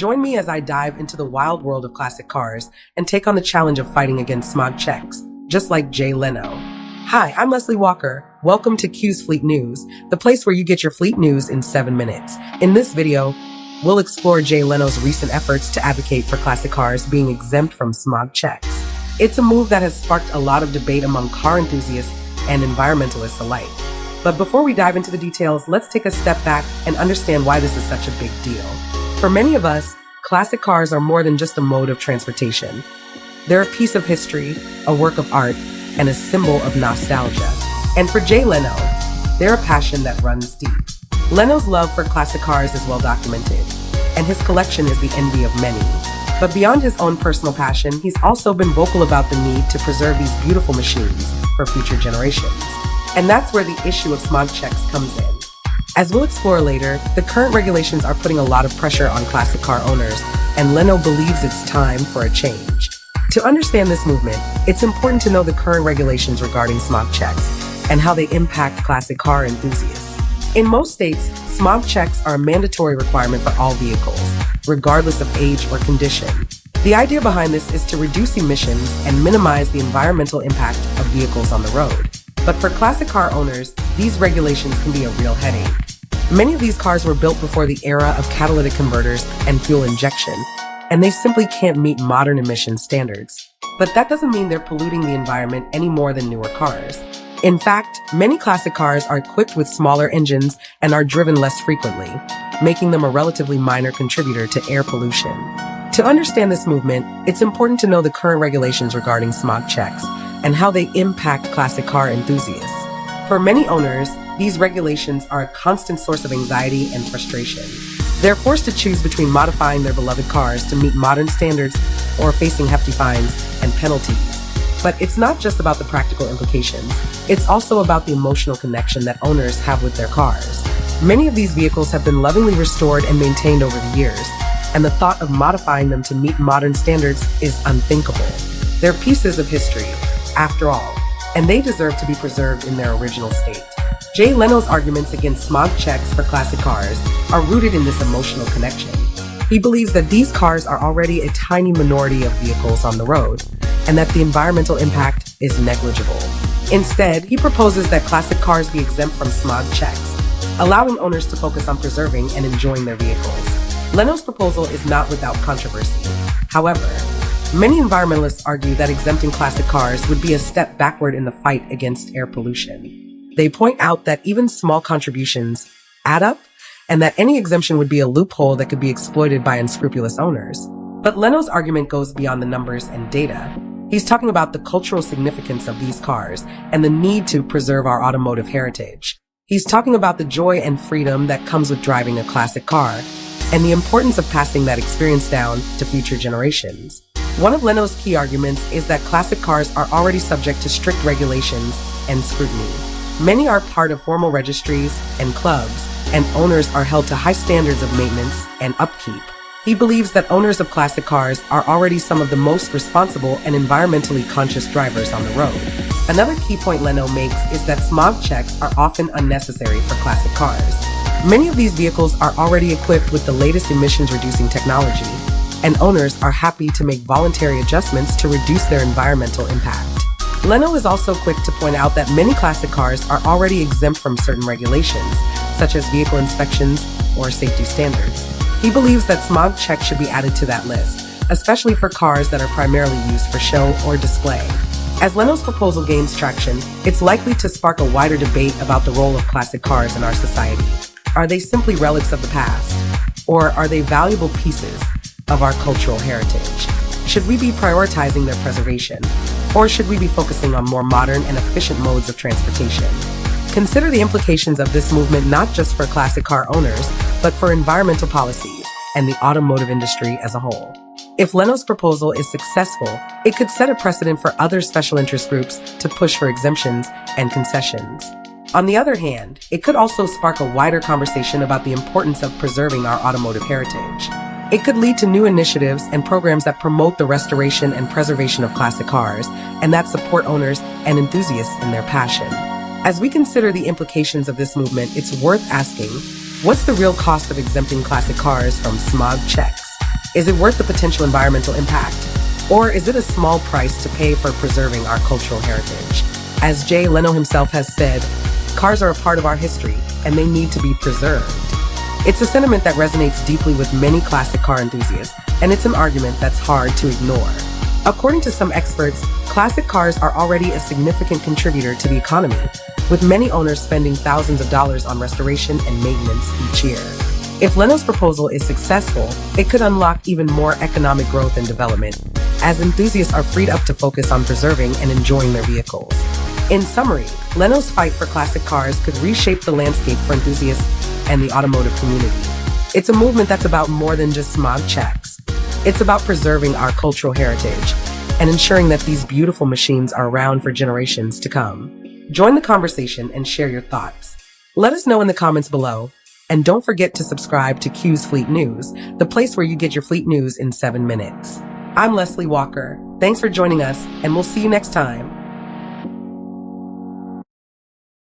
Join me as I dive into the wild world of classic cars and take on the challenge of fighting against smog checks, just like Jay Leno. Hi, I'm Leslie Walker. Welcome to Q's Fleet News, the place where you get your fleet news in 7 minutes. In this video, we'll explore Jay Leno's recent efforts to advocate for classic cars being exempt from smog checks. It's a move that has sparked a lot of debate among car enthusiasts and environmentalists alike. But before we dive into the details, let's take a step back and understand why this is such a big deal. For many of us, classic cars are more than just a mode of transportation. They're a piece of history, a work of art, and a symbol of nostalgia. And for Jay Leno, they're a passion that runs deep. Leno's love for classic cars is well documented, and his collection is the envy of many. But beyond his own personal passion, he's also been vocal about the need to preserve these beautiful machines for future generations. And that's where the issue of smog checks comes in. As we'll explore later, the current regulations are putting a lot of pressure on classic car owners, and Leno believes it's time for a change. To understand this movement, it's important to know the current regulations regarding smog checks and how they impact classic car enthusiasts. In most states, smog checks are a mandatory requirement for all vehicles, regardless of age or condition. The idea behind this is to reduce emissions and minimize the environmental impact of vehicles on the road. But for classic car owners, these regulations can be a real headache. Many of these cars were built before the era of catalytic converters and fuel injection, and they simply can't meet modern emission standards. But that doesn't mean they're polluting the environment any more than newer cars. In fact, many classic cars are equipped with smaller engines and are driven less frequently, making them a relatively minor contributor to air pollution. To understand this movement, it's important to know the current regulations regarding smog checks and how they impact classic car enthusiasts. For many owners, these regulations are a constant source of anxiety and frustration. They're forced to choose between modifying their beloved cars to meet modern standards or facing hefty fines and penalties. But it's not just about the practical implications. It's also about the emotional connection that owners have with their cars. Many of these vehicles have been lovingly restored and maintained over the years, and the thought of modifying them to meet modern standards is unthinkable. They're pieces of history, after all, and they deserve to be preserved in their original state. Jay Leno's arguments against smog checks for classic cars are rooted in this emotional connection. He believes that these cars are already a tiny minority of vehicles on the road, and that the environmental impact is negligible. Instead, he proposes that classic cars be exempt from smog checks, allowing owners to focus on preserving and enjoying their vehicles. Leno's proposal is not without controversy. However, many environmentalists argue that exempting classic cars would be a step backward in the fight against air pollution. They point out that even small contributions add up, and that any exemption would be a loophole that could be exploited by unscrupulous owners. But Leno's argument goes beyond the numbers and data. He's talking about the cultural significance of these cars and the need to preserve our automotive heritage. He's talking about the joy and freedom that comes with driving a classic car, and the importance of passing that experience down to future generations. One of Leno's key arguments is that classic cars are already subject to strict regulations and scrutiny. Many are part of formal registries and clubs, and owners are held to high standards of maintenance and upkeep. He believes that owners of classic cars are already some of the most responsible and environmentally conscious drivers on the road. Another key point Leno makes is that smog checks are often unnecessary for classic cars. Many of these vehicles are already equipped with the latest emissions-reducing technology, and owners are happy to make voluntary adjustments to reduce their environmental impact. Leno is also quick to point out that many classic cars are already exempt from certain regulations, such as vehicle inspections or safety standards. He believes that smog checks should be added to that list, especially for cars that are primarily used for show or display. As Leno's proposal gains traction, it's likely to spark a wider debate about the role of classic cars in our society. Are they simply relics of the past, or are they valuable pieces of our cultural heritage? Should we be prioritizing their preservation, or should we be focusing on more modern and efficient modes of transportation? Consider the implications of this movement not just for classic car owners, but for environmental policies and the automotive industry as a whole. If Leno's proposal is successful, it could set a precedent for other special interest groups to push for exemptions and concessions. On the other hand, it could also spark a wider conversation about the importance of preserving our automotive heritage. It could lead to new initiatives and programs that promote the restoration and preservation of classic cars, and that support owners and enthusiasts in their passion. As we consider the implications of this movement, it's worth asking, what's the real cost of exempting classic cars from smog checks? Is it worth the potential environmental impact? Or is it a small price to pay for preserving our cultural heritage? As Jay Leno himself has said, cars are a part of our history and they need to be preserved. It's a sentiment that resonates deeply with many classic car enthusiasts, and it's an argument that's hard to ignore. According to some experts, classic cars are already a significant contributor to the economy, with many owners spending thousands of dollars on restoration and maintenance each year. If Leno's proposal is successful, it could unlock even more economic growth and development, as enthusiasts are freed up to focus on preserving and enjoying their vehicles. In summary, Leno's fight for classic cars could reshape the landscape for enthusiasts and the automotive community. It's a movement that's about more than just smog checks. It's about preserving our cultural heritage and ensuring that these beautiful machines are around for generations to come. Join the conversation and share your thoughts. Let us know in the comments below. And don't forget to subscribe to Q's Fleet News, the place where you get your fleet news in 7 minutes. I'm Leslie Walker. Thanks for joining us, and we'll see you next time.